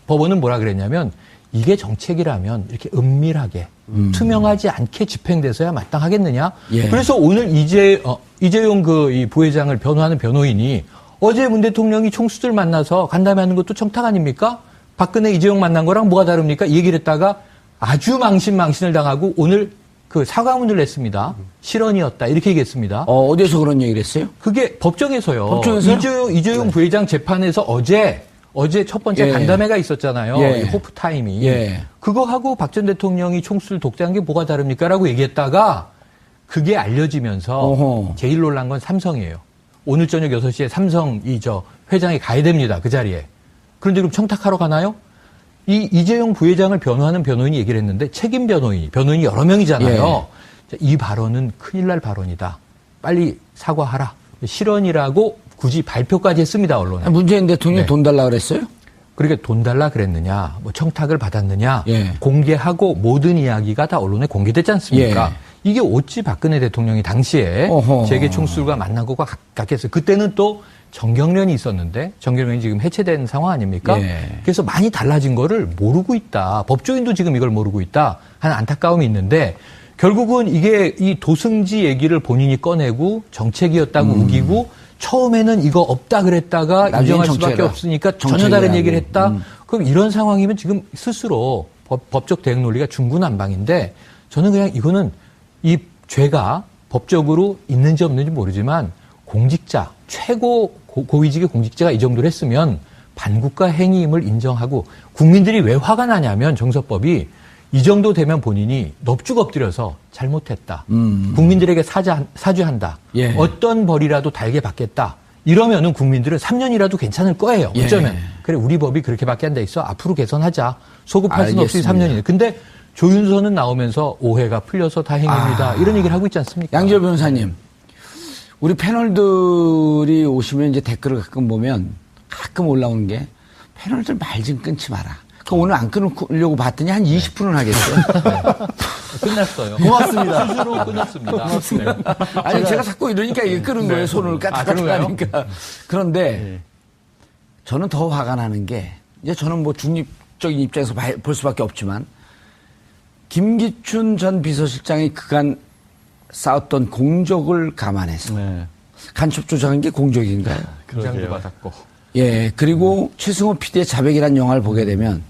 법원은 뭐라 그랬냐면 이게 정책이라면 이렇게 은밀하게 투명하지 않게 집행돼서야 마땅하겠느냐. 예. 그래서 오늘 이재용 이 부회장을 변호하는 변호인이 어제 문 대통령이 총수들 만나서 간담회 하는 것도 청탁 아닙니까? 박근혜 이재용 만난 거랑 뭐가 다릅니까? 이 얘기를 했다가 아주 망신을 당하고 오늘 그 사과문을 냈습니다. 실언이었다. 이렇게 얘기했습니다. 어디서 그런 얘기를 했어요? 그게 법정에서요. 법정에서요? 이재용 부회장 재판에서 어제 첫 번째 예. 간담회가 있었잖아요. 예. 이 호프 타임이. 예. 그거하고 박 전 대통령이 총수를 독재한 게 뭐가 다릅니까? 라고 얘기했다가 그게 알려지면서 어허. 제일 놀란 건 삼성이에요. 오늘 저녁 6시에 삼성 회장이 가야 됩니다. 그 자리에. 그런데 그럼 청탁하러 가나요? 이재용 부회장을 변호하는 변호인이 얘기를 했는데 책임 변호인이 여러 명이잖아요. 예. 이 발언은 큰일 날 발언이다. 빨리 사과하라. 실언이라고 굳이 발표까지 했습니다, 언론에. 문재인 대통령이 네. 돈 달라 그랬어요? 그러니까 돈 달라 그랬느냐, 뭐 청탁을 받았느냐, 예. 공개하고 모든 이야기가 다 언론에 공개됐지 않습니까? 예. 이게 어찌 박근혜 대통령이 당시에 어허. 재계 총수들과 만나고 같겠어요. 그때는 또 정경련이 있었는데 정경련이 지금 해체된 상황 아닙니까? 예. 그래서 많이 달라진 거를 모르고 있다. 법조인도 지금 이걸 모르고 있다 하는 안타까움이 있는데 결국은 이게 이 도승지 얘기를 본인이 꺼내고 정책이었다고 우기고 처음에는 이거 없다 그랬다가 나중에 인정할 수밖에 정책이다. 없으니까 전혀 정책이라고. 다른 얘기를 했다. 그럼 이런 상황이면 지금 스스로 법적 대응 논리가 중구난방인데 저는 그냥 이거는 이 죄가 법적으로 있는지 없는지 모르지만 공직자, 최고 고위직의 공직자가 이 정도를 했으면 반국가 행위임을 인정하고 국민들이 왜 화가 나냐면 정서법이 이 정도 되면 본인이 넙죽 엎드려서 잘못했다. 국민들에게 사죄한다. 예. 어떤 벌이라도 달게 받겠다. 이러면은 국민들은 3년이라도 괜찮을 거예요. 예. 어쩌면. 그래, 우리 법이 그렇게 밖에 안 돼 있어. 앞으로 개선하자. 소급할 수는 없이 알겠습니다. 3년이네. 근데 조윤선은 나오면서 오해가 풀려서 다행입니다. 이런 얘기를 하고 있지 않습니까? 양지열 변호사님, 우리 패널들이 오시면 이제 댓글을 가끔 보면 가끔 올라오는 게 패널들 말 좀 끊지 마라. 그 오늘 안 끊으려고 봤더니 한 20분은 하겠어요. 끝났어요. 고맙습니다. 스스로 끝났습니다. 네. 아니, 제가 자꾸 이러니까 이게 끄는 거예요. 손을 까딱까딱하니까. 그런데 저는 더 화가 나는 게 이제 저는 뭐 중립적인 입장에서 볼 수밖에 없지만 김기춘 전 비서실장이 그간 쌓았던 공적을 감안해서 네. 간첩 조작한 게 공적인가요? 금장도 받았고. 예, 그리고 최승호 PD의 자백이라는 영화를 보게 되면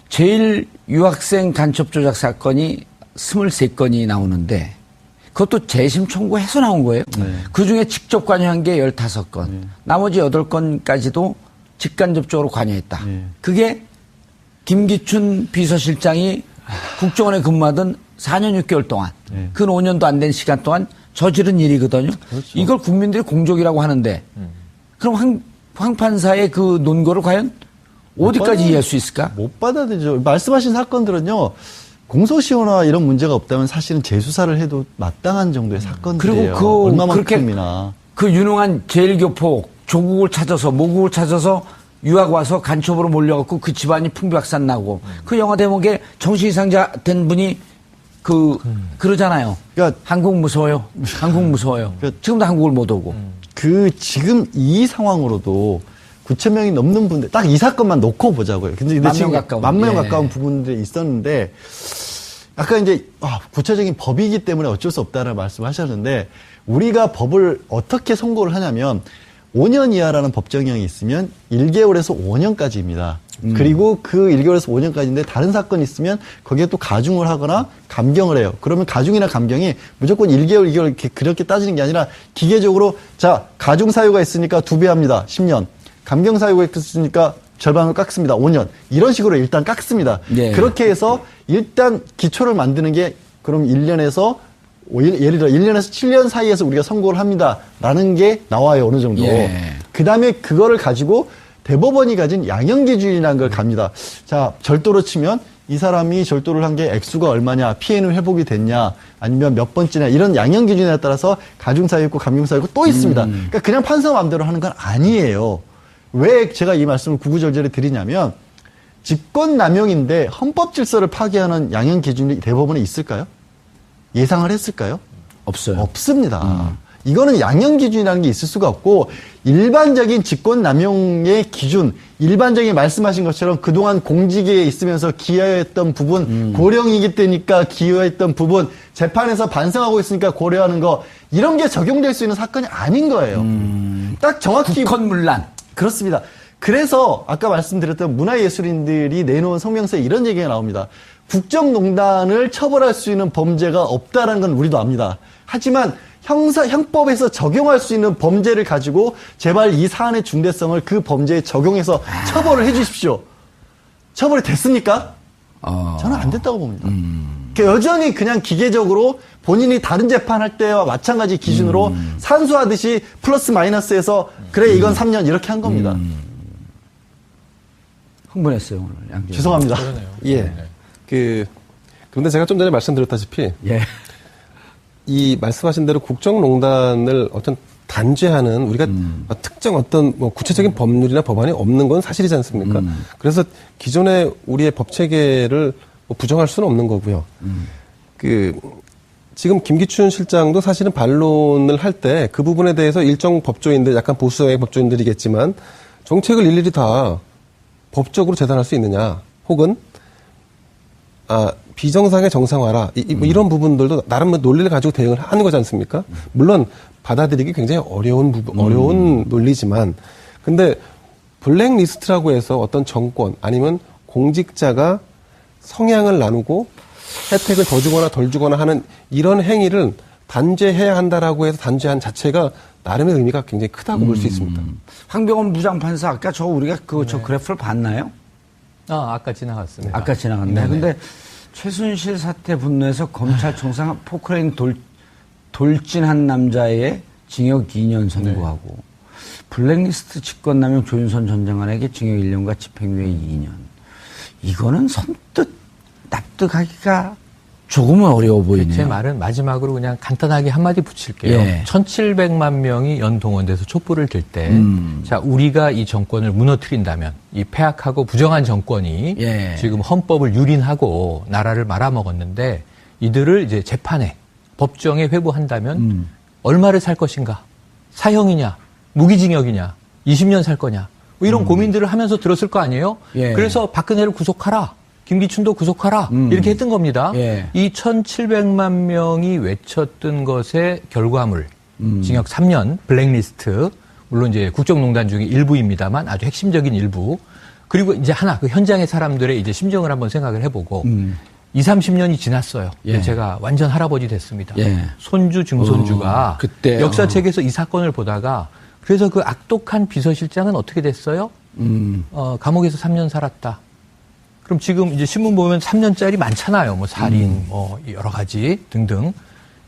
제일 유학생 간첩 조작 사건이 23건이 나오는데 그것도 재심 청구해서 나온 거예요. 그 중에 직접 관여한 게 15건. 나머지 8건까지도 직간접적으로 관여했다. 그게 김기춘 비서실장이 국정원에 근무하던 4년 6개월 동안 그 5년도 안 된 시간 동안 저지른 일이거든요. 그렇죠. 이걸 국민들이 공적이라고 하는데 그럼 황 판사의 그 논거를 과연 어디까지 이해할 수 있을까? 못 받아들이죠. 말씀하신 사건들은요. 공소시효나 이런 문제가 없다면 사실은 재수사를 해도 마땅한 정도의 사건들이에요. 그리고 얼마만큼이나. 그 유능한 제일교포 조국을 찾아서 모국을 찾아서 유학 와서 간첩으로 몰려갖고 그 집안이 풍비박산 나고 그 영화 대목에 정신 이상자 된 분이 그러잖아요. 그러니까 한국 무서워요. 한국 무서워요. 지금도 한국을 못 오고. 지금 이 상황으로도 9,000명이 넘는 분들, 딱 이 사건만 놓고 보자고요. 근데 10,000명 가까운. 10,000명 예. 가까운 부분들이 있었는데, 아까 이제, 구체적인 법이기 때문에 어쩔 수 없다는 말씀을 하셨는데, 우리가 법을 어떻게 선고를 하냐면, 5년 이하라는 법정형이 있으면 1개월에서 5년까지입니다. 그리고 그 1개월에서 5년까지인데 다른 사건이 있으면 거기에 또 가중을 하거나 감경을 해요. 그러면 가중이나 감경이 무조건 1개월, 2개월 그렇게 따지는 게 아니라 기계적으로 자, 가중 사유가 있으니까 2배 합니다. 10년. 감경 사유가 있으니까 절반을 깎습니다. 5년. 이런 식으로 일단 깎습니다. 예. 그렇게 해서 일단 기초를 만드는 게 그럼 1년에서 예를 들어 1년에서 7년 사이에서 우리가 선고를 합니다라는 게 나와요. 어느 정도. 예. 그다음에 그거를 가지고 대법원이 가진 양형기준이라는 걸 갑니다. 자, 절도로 치면 이 사람이 절도를 한 게 액수가 얼마냐, 피해는 회복이 됐냐, 아니면 몇 번째냐 이런 양형기준에 따라서 가중사유 있고 감경사유 있고 또 있습니다. 그러니까 그냥 판사 마음대로 하는 건 아니에요. 왜 제가 이 말씀을 구구절절히 드리냐면 직권남용인데 헌법질서를 파괴하는 양형기준이 대법원에 있을까요? 예상을 했을까요? 없어요. 없습니다. 이거는 양형 기준이라는 게 있을 수가 없고 일반적인 직권남용의 기준, 일반적인 말씀하신 것처럼 그동안 공직에 있으면서 기여했던 부분, 고령이기 때니까 기여했던 부분, 재판에서 반성하고 있으니까 고려하는 거 이런 게 적용될 수 있는 사건이 아닌 거예요. 딱 정확히 국헌문란. 그렇습니다. 그래서 아까 말씀드렸던 문화예술인들이 내놓은 성명서에 이런 얘기가 나옵니다. 국정농단을 처벌할 수 있는 범죄가 없다는 건 우리도 압니다. 하지만 형법에서 적용할 수 있는 범죄를 가지고 제발 이 사안의 중대성을 그 범죄에 적용해서 처벌을 해 주십시오. 처벌이 됐습니까? 저는 안 됐다고 봅니다. 여전히 그냥 기계적으로 본인이 다른 재판할 때와 마찬가지 기준으로 산수하듯이 플러스 마이너스해서 그래 이건 3년 이렇게 한 겁니다. 흥분했어요 오늘 양재. 죄송합니다. 그러네요. 예. 그런데 제가 좀 전에 말씀드렸다시피 예. 이 말씀하신 대로 국정농단을 어떤 단죄하는 우리가 특정 어떤 뭐 구체적인 법률이나 법안이 없는 건 사실이지 않습니까? 그래서 기존의 우리의 법 체계를 뭐 부정할 수는 없는 거고요. 지금 김기춘 실장도 사실은 반론을 할 때 그 부분에 대해서 일정 법조인들, 약간 보수의 법조인들이겠지만 정책을 일일이 다 법적으로 재단할 수 있느냐, 혹은 비정상의 정상화라 뭐 이런 부분들도 나름 논리를 가지고 대응을 하는 거지 않습니까? 물론 받아들이기 굉장히 어려운 논리지만, 근데 블랙리스트라고 해서 어떤 정권 아니면 공직자가 성향을 나누고 혜택을 더 주거나 덜 주거나 하는 이런 행위를 단죄해야 한다라고 해서 단죄한 자체가 나름의 의미가 굉장히 크다고 볼 수 있습니다. 황병원 부장판사 아까 우리가 저 그래프를 봤나요? 아까 지나갔습니다. 아까 지나갔네. 네네. 근데 최순실 사태 분노해서 검찰총장 포크레인 돌진한 남자의 징역 2년 선고하고 블랙리스트 직권남용 조윤선 전 장관에게 징역 1년과 집행유예 2년. 이거는 선뜻 납득하기가 조금은 어려워 보이네요. 제 말은 마지막으로 그냥 간단하게 한마디 붙일게요. 예. 1,700만 명이 연동원돼서 촛불을 들 때, 자, 우리가 이 정권을 무너뜨린다면, 이 폐악하고 부정한 정권이 예. 지금 헌법을 유린하고 나라를 말아먹었는데, 이들을 이제 재판에, 법정에 회부한다면, 얼마를 살 것인가? 사형이냐? 무기징역이냐? 20년 살 거냐? 뭐 이런 고민들을 하면서 들었을 거 아니에요? 예. 그래서 박근혜를 구속하라. 김기춘도 구속하라. 이렇게 했던 겁니다. 예. 이 1,700만 명이 외쳤던 것의 결과물, 징역 3년, 블랙리스트, 물론 이제 국정농단 중에 일부입니다만 아주 핵심적인 일부. 그리고 이제 하나, 그 현장의 사람들의 이제 심정을 한번 생각을 해보고, 20, 30년이 지났어요. 예. 제가 완전 할아버지 됐습니다. 예. 손주, 증손주가 그때, 역사책에서 이 사건을 보다가 그래서 그 악독한 비서실장은 어떻게 됐어요? 감옥에서 3년 살았다. 그럼 지금 이제 신문 보면 3년짜리 많잖아요. 뭐 살인, 뭐 여러 가지 등등.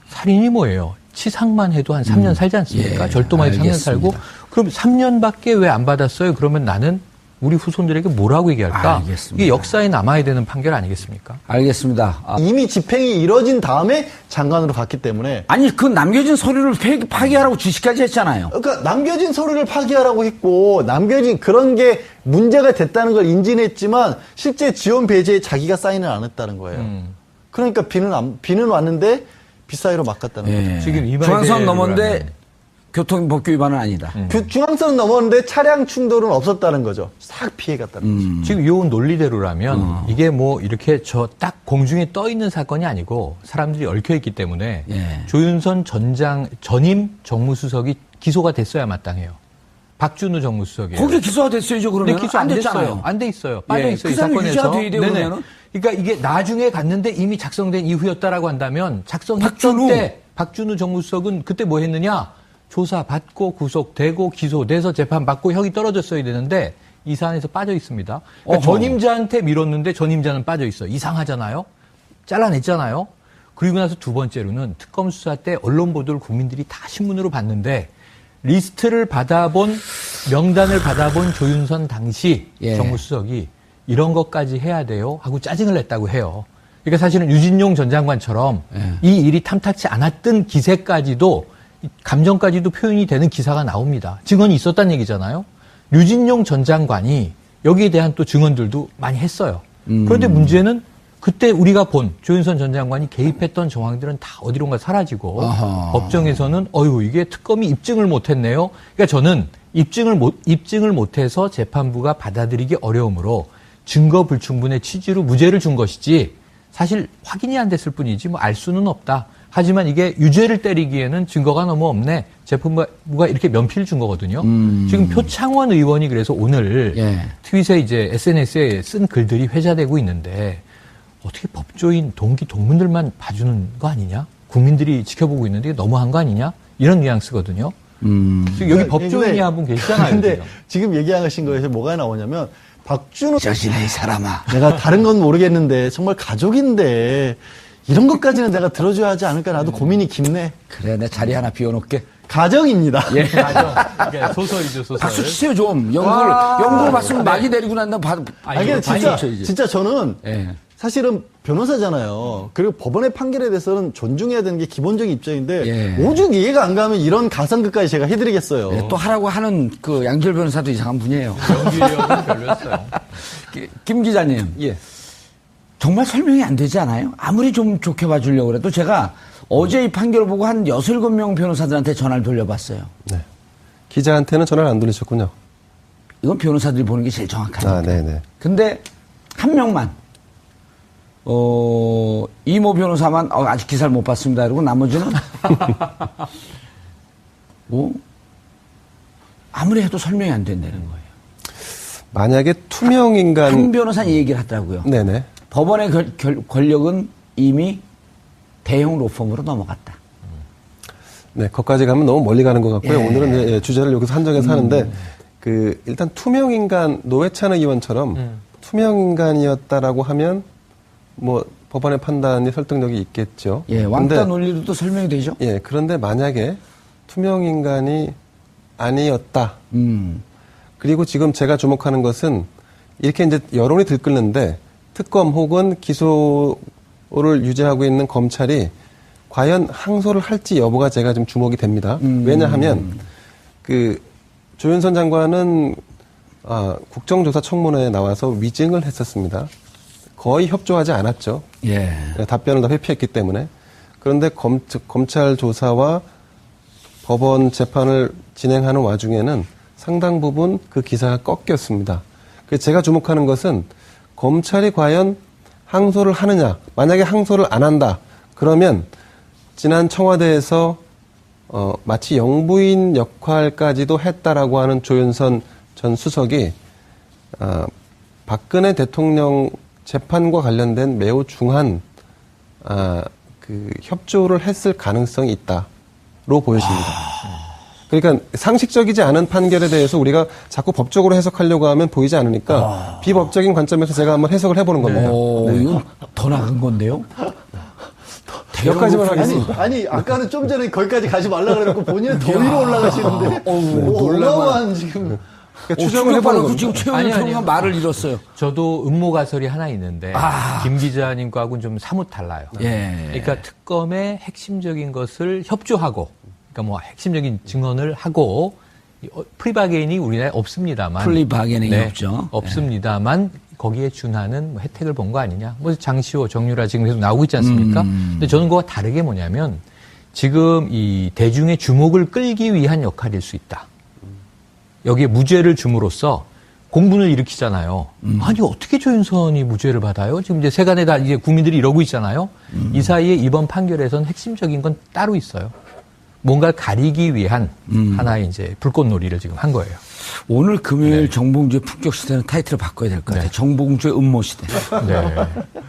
살인이 뭐예요? 치상만 해도 한 3년 살지 않습니까? 예, 절도만 해도 3년 알겠습니다. 살고. 그럼 3년밖에 왜 안 받았어요? 그러면 나는 우리 후손들에게 뭐라고 얘기할까? 알겠습니다. 이게 역사에 남아야 되는 판결 아니겠습니까? 알겠습니다. 이미 집행이 이뤄진 다음에 장관으로 갔기 때문에 아니, 그 남겨진 서류를 파기하라고 지시까지 했잖아요. 그러니까 남겨진 서류를 파기하라고 했고 남겨진 그런 게 문제가 됐다는 걸 인지했지만 실제 지원 배제에 자기가 사인을 안 했다는 거예요. 그러니까 비는 왔는데 빗사이로 막았다는 거죠. 지금 이 중앙선 말대로 넘었는데 하면. 교통법규 위반은 아니다. 중앙선은 넘었는데 차량 충돌은 없었다는 거죠. 싹 피해갔다는 거죠. 지금 요 논리대로라면 이게 뭐 이렇게 저 딱 공중에 떠 있는 사건이 아니고 사람들이 얽혀 있기 때문에 예. 조윤선 전임 정무수석이 기소가 됐어야 마땅해요. 박준우 정무수석이. 거기 기소가 됐어야죠, 그러면. 기소 안 됐잖아요. 안 돼 있어요. 빠져 예, 있어요. 그 이 사람이 사건에서. 유죄가 돼야 돼요, 그러면은? 그러니까 이게 나중에 갔는데 이미 작성된 이후였다라고 한다면 작성했던 박준우. 때 박준우 정무수석은 그때 뭐 했느냐? 조사받고 구속되고 기소돼서 재판받고 형이 떨어졌어야 되는데 이 사안에서 빠져 있습니다. 그러니까 어허. 전임자한테 밀었는데 전임자는 빠져 있어요. 이상하잖아요. 잘라냈잖아요. 그리고 나서 두 번째로는 특검 수사 때 언론 보도를 국민들이 다 신문으로 봤는데 리스트를 받아본 명단을 받아본 조윤선 당시 예. 정무수석이 이런 것까지 해야 돼요 하고 짜증을 냈다고 해요. 그러니까 사실은 유진용 전 장관처럼 이 일이 탐탁치 않았던 기세까지도 감정까지도 표현이 되는 기사가 나옵니다. 증언이 있었다는 얘기잖아요. 류진용 전 장관이 여기에 대한 또 증언들도 많이 했어요. 그런데 문제는 그때 우리가 본 조윤선 전 장관이 개입했던 정황들은 다 어디론가 사라지고 아하. 법정에서는 이게 특검이 입증을 못했네요. 그러니까 저는 입증을 못해서 재판부가 받아들이기 어려우므로 증거 불충분의 취지로 무죄를 준 것이지 사실 확인이 안 됐을 뿐이지 뭐 알 수는 없다. 하지만 이게 유죄를 때리기에는 증거가 너무 없네. 재판부가 이렇게 면피를 준 거거든요. 지금 표창원 의원이 그래서 오늘 예. 트윗에 이제 SNS에 쓴 글들이 회자되고 있는데 어떻게 법조인 동기 동문들만 봐주는 거 아니냐? 국민들이 지켜보고 있는데 이게 너무한 거 아니냐? 이런 뉘앙스거든요. 지금 여기 법조인이 한 분 계시잖아요. 근데 지금. 지금 얘기하신 거에서 뭐가 나오냐면 박준호 저질의 사람아. 내가 다른 건 모르겠는데 정말 가족인데 이런 것까지는 내가 들어줘야 하지 않을까 나도 고민이 깊네. 그래, 내 자리 하나 비워놓게. 가정입니다. 예. 맞아. 이게 소설이죠, 소설. 박수 치세요, 좀. 연구를 봤으면 막이 내리고 난 다음 아니, 근데 진짜 저는 예. 사실은 변호사잖아요. 그리고 법원의 판결에 대해서는 존중해야 되는 게 기본적인 입장인데 예. 오죽 이해가 안 가면 이런 가상극까지 제가 해드리겠어요. 예, 또 하라고 하는 그 양절 변호사도 이상한 분이에요. 연기력은 별로였어요. 김 기자님. 예. 정말 설명이 안 되지 않아요? 아무리 좀 좋게 봐주려고 그래도 제가 어제 이 판결을 보고 한 6, 7명 변호사들한테 전화를 돌려봤어요. 네. 기자한테는 전화를 안 돌리셨군요. 이건 변호사들이 보는 게 제일 정확하니까. 네네. 근데 한 명만 이모 변호사만 아직 기사를 못 봤습니다. 그리고 나머지는 뭐 아무리 해도 설명이 안 된다는 거예요. 만약에 투명 인간. 한 변호사는 이 얘기를 하더라고요. 네네. 법원의 권력은 이미 대형 로펌으로 넘어갔다. 네, 거기까지 가면 너무 멀리 가는 것 같고요. 예. 오늘은 주제를 여기서 한정해서 하는데, 일단 투명 인간, 노회찬 의원처럼 투명 인간이었다라고 하면, 뭐, 법원의 판단이 설득력이 있겠죠. 예, 왕따 논리도 또 설명이 되죠? 예, 그런데 만약에 투명 인간이 아니었다. 그리고 지금 제가 주목하는 것은 이렇게 이제 여론이 들끓는데 특검 혹은 기소를 유지하고 있는 검찰이 과연 항소를 할지 여부가 제가 좀 주목이 됩니다. 왜냐하면 조윤선 장관은 국정조사 청문회에 나와서 위증을 했었습니다. 거의 협조하지 않았죠. 예. 답변을 다 회피했기 때문에. 그런데 검찰 조사와 법원 재판을 진행하는 와중에는 상당 부분 그 기사가 꺾였습니다. 그래서 제가 주목하는 것은 검찰이 과연 항소를 하느냐. 만약에 항소를 안 한다. 그러면 지난 청와대에서 마치 영부인 역할까지도 했다라고 하는 조윤선 전 수석이 박근혜 대통령 재판과 관련된 매우 중한 협조를 했을 가능성이 있다로 보여집니다. 그러니까 상식적이지 않은 판결에 대해서 우리가 자꾸 법적으로 해석하려고 하면 보이지 않으니까 비법적인 관점에서 제가 한번 해석을 해보는 겁니다. 이건 더 나간 건데요? 여기까지만 하겠습니다. 아니 아까는 좀 전에 거기까지 가지 말라 그래놓고 본인은 더 위로 올라가시는데 어마어마한 지금 추정을 해보는 겁니다. 지금 최영일 평론가 말을 잃었어요. 저도 음모가설이 하나 있는데 김 기자님 거하고는 좀 사뭇 달라요. 예. 그러니까 특검의 핵심적인 것을 협조하고 그러니까 뭐 핵심적인 증언을 하고 프리바게인이 우리나라에 없습니다만 프리바게닝이 없죠. 없습니다만 거기에 준하는 뭐 혜택을 본 거 아니냐. 뭐 장시호, 정유라 지금 계속 나오고 있지 않습니까? 근데 저는 그거와 다르게 뭐냐면 지금 이 대중의 주목을 끌기 위한 역할일 수 있다. 여기에 무죄를 줌으로써 공분을 일으키잖아요. 아니 어떻게 조윤선이 무죄를 받아요? 지금 이제 세간에 다 이제 국민들이 이러고 있잖아요. 이 사이에 이번 판결에서는 핵심적인 건 따로 있어요. 뭔가를 가리기 위한 하나의 이제 불꽃놀이를 지금 한 거예요. 오늘 금요일 정봉주의 품격 시대는 타이틀을 바꿔야 될 것 같아요. 정봉주의 음모 시대. 네.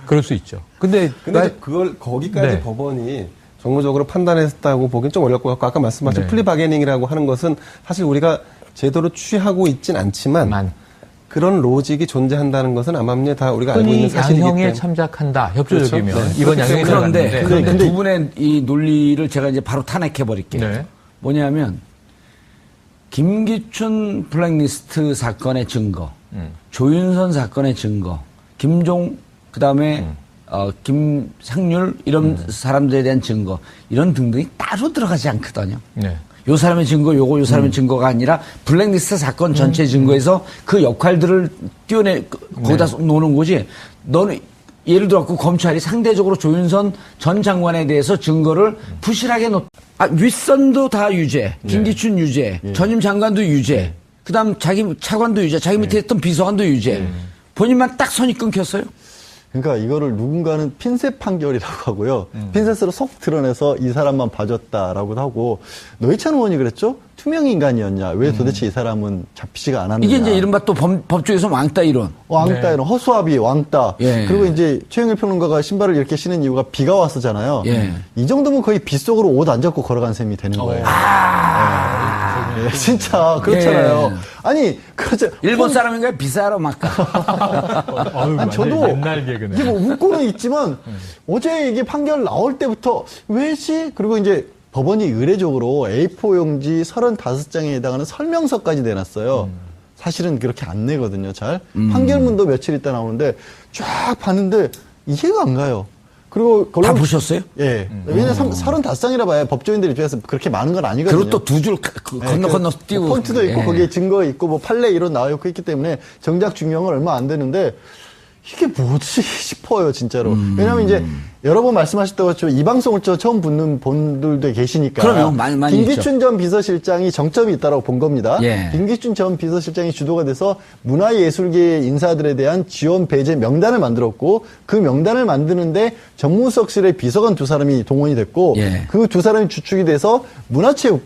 그럴 수 있죠. 근데 그걸 거기까지 네. 법원이 정무적으로 판단했다고 보기엔 좀 어려울 것 같고 아까 말씀하신 네. 플리바게닝이라고 하는 것은 사실 우리가 제대로 취하고 있진 않지만 그런 로직이 존재한다는 것은 암암리에 다 우리가 알고 있는 흔히 사실이기 때문에 양형에 참작한다. 협조적이면 그렇죠? 네. 이번 양형에 그런데 참작하는데 두 분의 이 논리를 제가 이제 바로 탄핵해 버릴게요. 네. 뭐냐면 김기춘 블랙리스트 사건의 증거, 조윤선 사건의 증거, 김종 그다음에 김상률 이런 사람들에 대한 증거 이런 등등이 따로 들어가지 않거든요. 네. 요 사람의 증거, 요 사람의 증거가 아니라 블랙리스트 사건 전체 증거에서 그 역할들을 거기다 노는 거지. 너는 예를 들어 검찰이 상대적으로 조윤선 전 장관에 대해서 증거를 부실하게 윗선도 다 유죄, 김기춘 유죄, 전임 장관도 유죄, 그다음 자기 차관도 유죄, 자기 밑에 있던 비서관도 유죄. 본인만 딱 선이 끊겼어요. 그러니까 이거를 누군가는 핀셋 판결이라고 하고요. 핀셋으로 속 드러내서 이 사람만 봐줬다라고도 하고, 노회찬 의원이 그랬죠? 투명 인간이었냐? 왜 도대체 이 사람은 잡히지가 않았느냐? 이게 이제 이른바 또 법조에서 왕따 이론. 왕따 이런 허수아비 왕따. 예. 그리고 이제 최영일 평론가가 신발을 이렇게 신은 이유가 비가 왔었잖아요. 예. 이 정도면 거의 빗 속으로 옷 안 젖고 걸어간 셈이 되는 거예요. 예, 진짜 그렇잖아요. 예. 아니 그렇죠. 일본 사람인가요? 비싸로 막가. 아니, 저도 옛날 개그네. 이게 뭐 웃고는 있지만 어제 이게 판결 나올 때부터 왜지? 그리고 이제 법원이 의례적으로 A4 용지 35장에 해당하는 설명서까지 내놨어요. 사실은 그렇게 안 내거든요, 잘. 판결문도 며칠 있다 나오는데 쫙 봤는데 이해가 안 가요. 그리고 다 보셨어요? 예. 왜냐면 35장이라 봐야 법조인들 입장에서 그렇게 많은 건 아니거든요. 그리고 또 두 줄 건너 띄고. 폰트도 있고 예. 거기에 증거 있고 뭐 판례 이론 나와 있고 있기 때문에 정작 중요한 건 얼마 안 되는데 이게 뭐지 싶어요, 진짜로. 왜냐면 이제 여러 번 말씀하셨다고 했죠. 이 방송을 처음 듣는 분들도 계시니까. 그럼요. 많이 김기춘 있죠. 전 비서실장이 정점이 있다고 본 겁니다. 예. 김기춘 전 비서실장이 주도가 돼서 문화예술계 인사들에 대한 지원 배제 명단을 만들었고 그 명단을 만드는데 정무수석실의 비서관 두 사람이 동원이 됐고 예. 그 두 사람이 주축이 돼서 문화체육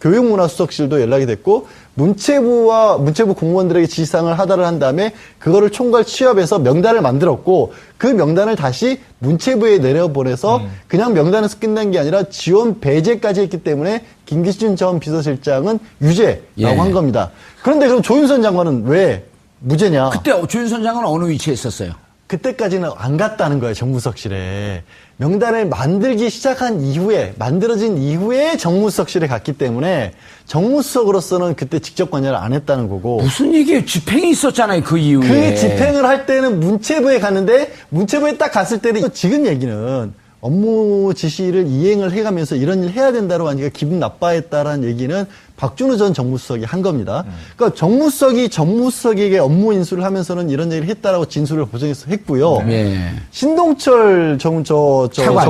교육문화수석실도 연락이 됐고 문체부 공무원들에게 지시사항을 하달을 한 다음에 그거를 총괄 취합해서 명단을 만들었고 그 명단을 다시 문체부에 내려보내서 그냥 명단에서 끝난 게 아니라 지원 배제까지 했기 때문에 김기춘 전 비서실장은 유죄라고 예. 한 겁니다. 그런데 그럼 조윤선 장관은 왜 무죄냐? 그때 조윤선 장관은 어느 위치에 있었어요? 그때까지는 안 갔다는 거예요, 정무수석실에. 명단을 만들기 시작한 이후에, 만들어진 이후에 정무수석실에 갔기 때문에 정무수석으로서는 그때 직접 관여를 안 했다는 거고. 무슨 얘기예요? 집행이 있었잖아요, 그 이후에. 그 집행을 할 때는 문체부에 갔는데, 문체부에 딱 갔을 때는 지금 얘기는 업무 지시를 이행을 해가면서 이런 일 해야 된다고 하니까 기분 나빠했다라는 얘기는 박준우 전 정무수석이 한 겁니다. 그러니까 정무수석이 정무수석에게 업무 인수를 하면서는 이런 얘기를 했다라고 진술을 보정해서 했고요. 예. 신동철 차관,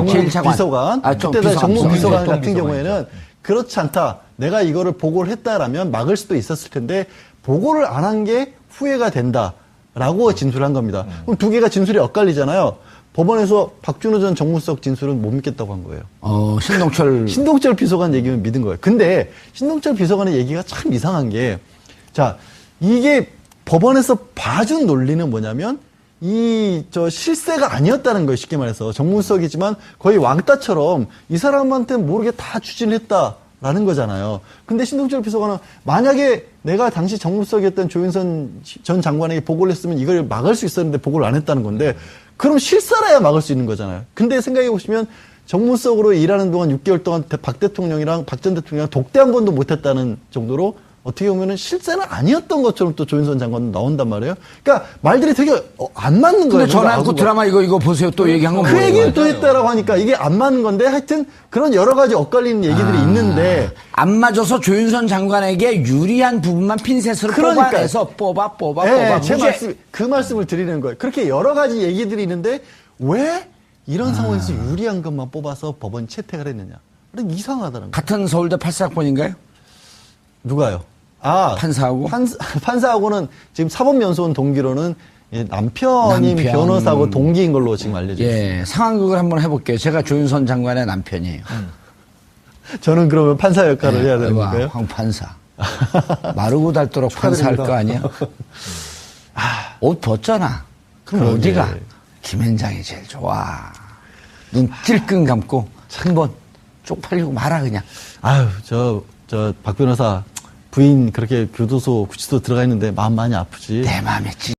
제일 차관. 비서관, 좀 그때 비서관, 정무비서관 비서관. 같은 경우에는 그렇지 않다. 내가 이거를 보고를 했다라면 막을 수도 있었을 텐데 보고를 안 한 게 후회가 된다라고 진술을 한 겁니다. 그럼 두 개가 진술이 엇갈리잖아요. 법원에서 박준호 전 정무수석 진술은 못 믿겠다고 한 거예요. 신동철 비서관 얘기는 믿은 거예요. 근데 신동철 비서관의 얘기가 참 이상한 게, 자, 이게 법원에서 봐준 논리는 뭐냐면 실세가 아니었다는 거예요. 쉽게 말해서 정무수석이지만 거의 왕따처럼 이 사람한테 모르게 다 추진을 했다라는 거잖아요. 근데 신동철 비서관은 만약에 내가 당시 정무수석이었던 조윤선 전 장관에게 보고를 했으면 이걸 막을 수 있었는데 보고를 안 했다는 건데, 그럼 실사라야 막을 수 있는 거잖아요. 근데 생각해 보시면 정무수석으로 일하는 동안 6개월 동안 박 대통령이랑 박 전 대통령이랑 독대 한 번도 못했다는 정도로 어떻게 보면은 실세는 아니었던 것처럼 또 조윤선 장관은 나온단 말이에요. 그러니까 말들이 되게 안 맞는 거예요. 근데 전화 끊고 드라마 이거 보세요. 또 얘기한 건 그 뭐예요? 얘기를 또 했다라고 하니까 이게 안 맞는 건데, 하여튼 그런 여러 가지 엇갈리는 얘기들이 있는데, 안 맞아서 조윤선 장관에게 유리한 부분만 핀셋으로 그러니까. 뽑아내서 뽑아. 제 무죄. 그 말씀을 드리는 거예요. 그렇게 여러 가지 얘기들이 있는데 왜 이런 상황에서 유리한 것만 뽑아서 법원이 채택을 했느냐? 이상하다는 거예요. 같은 서울대 84학번인가요? 누가요? 판사하고? 판사하고는 지금 사법연수원 동기로는 남편인 남편. 변호사하고 동기인 걸로 지금 알려져 있어요. 예, 상황극을 한번 해볼게요. 제가 조윤선 장관의 남편이에요. 저는 그러면 판사 역할을 해야 되는 와, 건가요? 황 판사. 마르고 닳도록 판사할 거 아니야? 옷 벗잖아. 그럼 그러게. 어디가? 김현장이 제일 좋아. 눈 찔끔 감고 한번 쪽팔리고 말아 그냥. 아유, 박 변호사 부인 그렇게 교도소, 구치소 들어가 있는데 마음 많이 아프지. 내 마음에 찌.